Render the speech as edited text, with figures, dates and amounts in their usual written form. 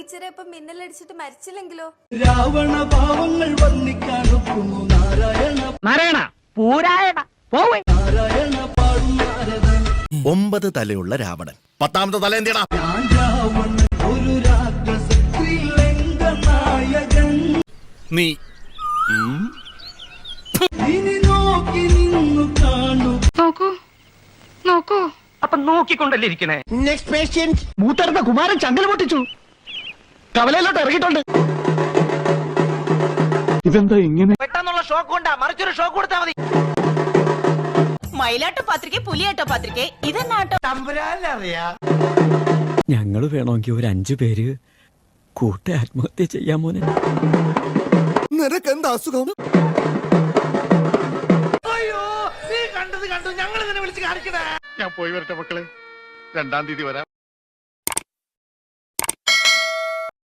ടീച്ചറെ ഇപ്പൊ മിന്നലടിച്ചിട്ട് മരിച്ചില്ലെങ്കിലോ? രാവണ ഭാവങ്ങൾ വർണ്ണിക്കാനൊക്കുന്നു നാരായണ പൂരായണ നാരായണ പാടും നാരദൻ. 9 തലയുള്ള രാവണൻ, 10ാമത്തെ തല എന്തിനാ? ഞാൻ രാവണൻ, ഒരു രാക്ഷസ ത്രിലങ്ക നായകൻ. നീ ഇനി നോക്കി നിന്നു കാണൂ. നോക്കൂ അപ്പൊ നോക്കിക്കൊണ്ടല്ലേ ഇരിക്കണേ. Next patient. മൂത്തറിന്റെ കുമാരൻ ചങ്കൽ പൊട്ടിച്ചു, കവലയിലോട്ട് ഇറങ്ങിയിട്ടുണ്ട്. ഇതെന്താ ഇങ്ങനെ? പെട്ടെന്നുള്ള ഷോക്ക് കൊണ്ടാ, മറിച്ചൊരു ഷോക്ക് കൊടുത്താൽ മതി. മയിലാട്ടോ പാത്രിക, പുലിയാട്ടോ പാത്രിക, ഇതെന്നാട്ടോ? ഞങ്ങള് വേണമെങ്കിൽ ഒരു 5 പേര് കൂട്ട ആത്മഹത്യ ചെയ്യാൻ മോനെ. നിനക്ക് എന്താ അസുഖം? അയ്യോ, നീ കണ്ടു ഞങ്ങൾ ഇതിനെ വിളിച്ച് കാണിക്കണേ. ഞാൻ പോയി വരട്ടെ മക്കളെ, 2-ാം തീയതി വരാം.